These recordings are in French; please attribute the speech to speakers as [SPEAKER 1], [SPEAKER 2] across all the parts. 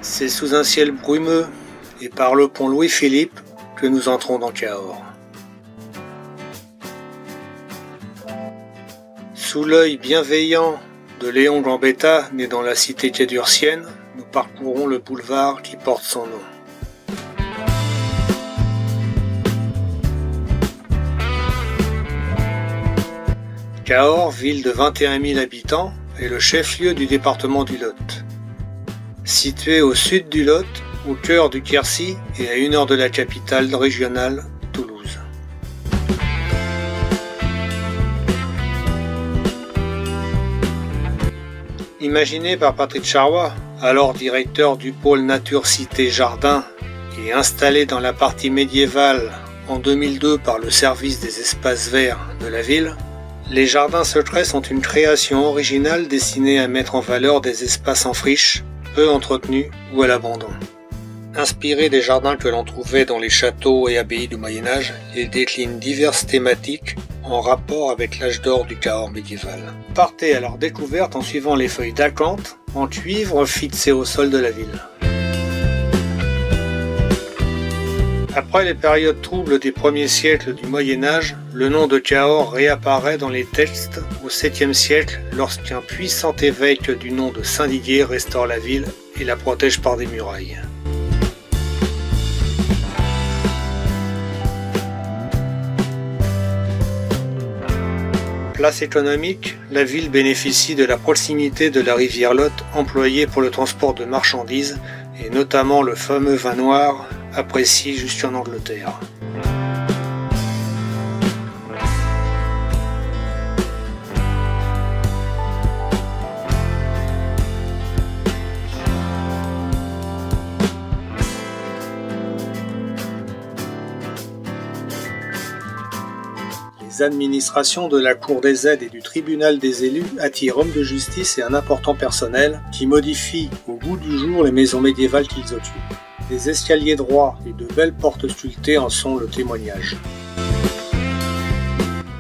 [SPEAKER 1] C'est sous un ciel brumeux et par le pont Louis-Philippe que nous entrons dans Cahors. Sous l'œil bienveillant de Léon Gambetta, né dans la cité cadurcienne, nous parcourons le boulevard qui porte son nom. Cahors, ville de 21 000 habitants, est le chef-lieu du département du Lot. Situé au sud du Lot, au cœur du Quercy et à 1 heure de la capitale régionale, Toulouse. Imaginé par Patrick Charrois, alors directeur du pôle Nature Cité Jardin et installé dans la partie médiévale en 2002 par le service des espaces verts de la ville, les jardins secrets sont une création originale destinée à mettre en valeur des espaces en friche, peu entretenus ou à l'abandon. Inspiré des jardins que l'on trouvait dans les châteaux et abbayes du Moyen-Âge, il décline diverses thématiques en rapport avec l'âge d'or du Cahors médiéval. Partez à leur découverte en suivant les feuilles d'acanthe en cuivre fixées au sol de la ville. Après les périodes troubles des premiers siècles du Moyen-Âge, le nom de Cahors réapparaît dans les textes au 7e siècle lorsqu'un puissant évêque du nom de Saint-Didier restaure la ville et la protège par des murailles. Place économique, la ville bénéficie de la proximité de la rivière Lot employée pour le transport de marchandises et notamment le fameux vin noir apprécié jusqu'en Angleterre. Les administrations de la Cour des aides et du Tribunal des élus attirent hommes de justice et un important personnel qui modifie au goût du jour les maisons médiévales qu'ils occupent. Des escaliers droits et de belles portes sculptées en sont le témoignage.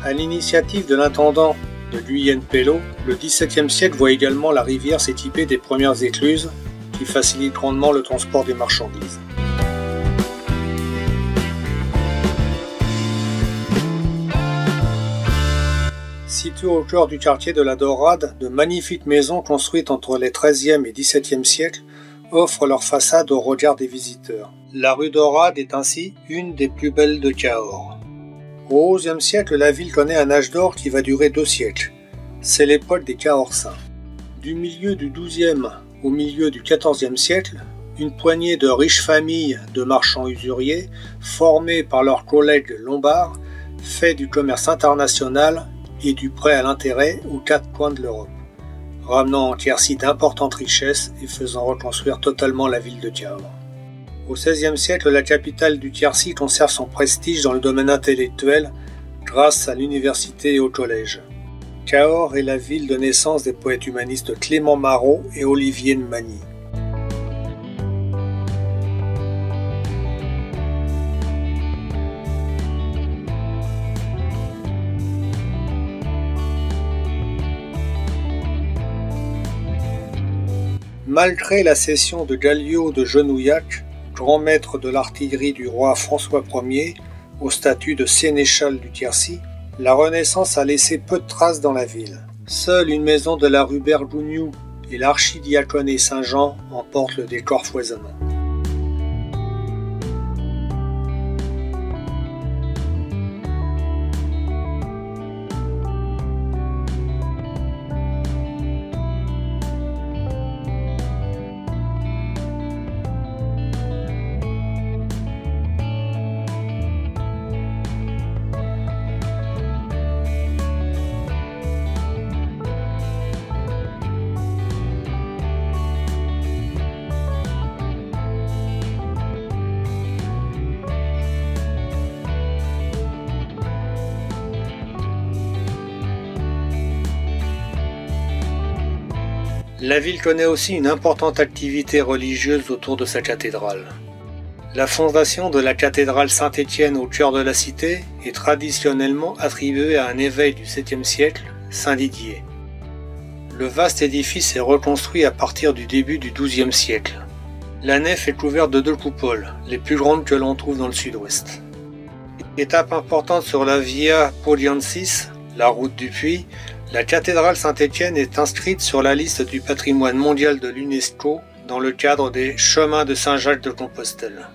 [SPEAKER 1] À l'initiative de l'intendant de Guyenne Pello, le XVIIe siècle voit également la rivière s'équiper des premières écluses qui facilitent grandement le transport des marchandises. Situées au cœur du quartier de la Dorade, de magnifiques maisons construites entre les XIIIe et XVIIe siècles offrent leur façade au regard des visiteurs. La rue Dorade est ainsi une des plus belles de Cahors. Au XIe siècle, la ville connaît un âge d'or qui va durer 2 siècles. C'est l'époque des Cahorsins. Du milieu du XIIe au milieu du XIVe siècle, une poignée de riches familles de marchands usuriers, formées par leurs collègues lombards, fait du commerce international et du prêt à l'intérêt aux 4 coins de l'Europe, ramenant en Quercy d'importantes richesses et faisant reconstruire totalement la ville de Cahors. Au XVIe siècle, la capitale du Quercy conserve son prestige dans le domaine intellectuel grâce à l'université et au collège. Cahors est la ville de naissance des poètes humanistes Clément Marot et Olivier de Magny. Malgré la cession de Galliot de Genouillac, grand maître de l'artillerie du roi François Ier, au statut de sénéchal du Quercy, la Renaissance a laissé peu de traces dans la ville. Seule une maison de la rue Bergougnoux et l'archidiaconé Saint-Jean en portent le décor foisonnant. La ville connaît aussi une importante activité religieuse autour de sa cathédrale. La fondation de la cathédrale Saint-Étienne au cœur de la cité est traditionnellement attribuée à un évêque du 7e siècle, Saint Didier. Le vaste édifice est reconstruit à partir du début du XIIe siècle. La nef est couverte de 2 coupoles, les plus grandes que l'on trouve dans le sud-ouest. Étape importante sur la Via Poliensis, la route du puits, la cathédrale Saint-Étienne est inscrite sur la liste du patrimoine mondial de l'UNESCO dans le cadre des chemins de Saint-Jacques de Compostelle.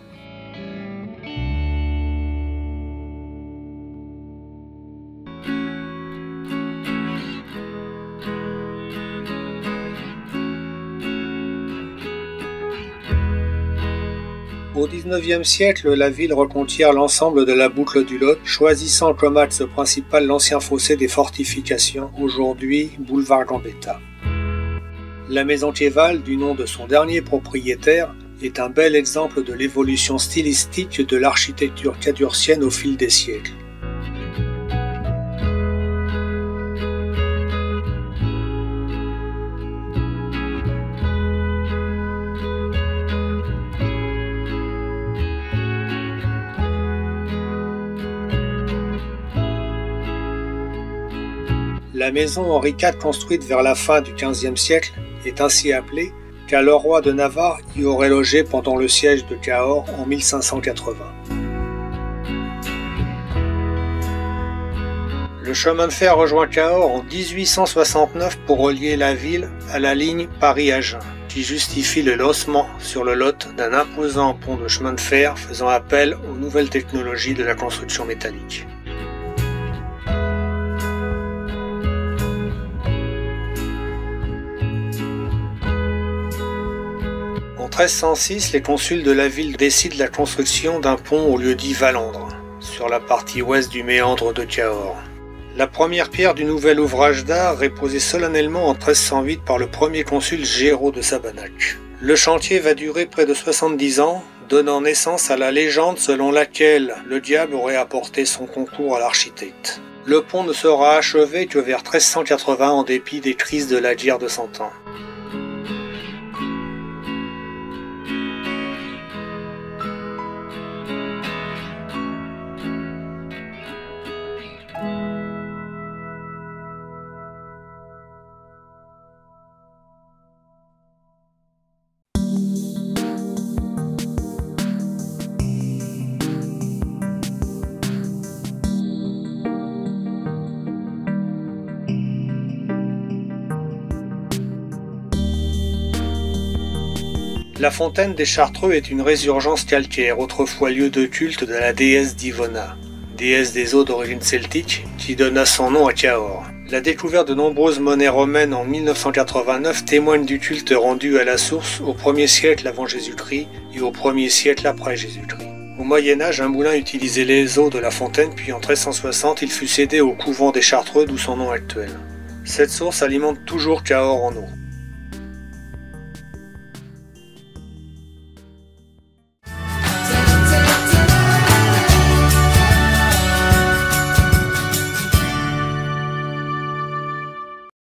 [SPEAKER 1] Au XIXe siècle, la ville reconquiert l'ensemble de la boucle du Lot, choisissant comme axe principal l'ancien fossé des fortifications, aujourd'hui boulevard Gambetta. La maison Thiéval, du nom de son dernier propriétaire, est un bel exemple de l'évolution stylistique de l'architecture cadurcienne au fil des siècles. La maison Henri IV, construite vers la fin du XVe siècle, est ainsi appelée car le roi de Navarre y aurait logé pendant le siège de Cahors en 1580. Le chemin de fer rejoint Cahors en 1869 pour relier la ville à la ligne Paris-Agen, qui justifie le lancement sur le Lot d'un imposant pont de chemin de fer faisant appel aux nouvelles technologies de la construction métallique. En 1306, les consuls de la ville décident la construction d'un pont au lieu-dit Valandre, sur la partie ouest du méandre de Cahors. La première pierre du nouvel ouvrage d'art est posée solennellement en 1308 par le premier consul Géraud de Sabanac. Le chantier va durer près de 70 ans, donnant naissance à la légende selon laquelle le diable aurait apporté son concours à l'architecte. Le pont ne sera achevé que vers 1380 en dépit des crises de la guerre de 100 ans. La fontaine des Chartreux est une résurgence calcaire, autrefois lieu de culte de la déesse d'Ivona, déesse des eaux d'origine celtique, qui donna son nom à Cahors. La découverte de nombreuses monnaies romaines en 1989 témoigne du culte rendu à la source au 1er siècle avant Jésus-Christ et au 1er siècle après Jésus-Christ. Au Moyen-Âge, un moulin utilisait les eaux de la fontaine, puis en 1360, il fut cédé au couvent des Chartreux, d'où son nom actuel. Cette source alimente toujours Cahors en eau.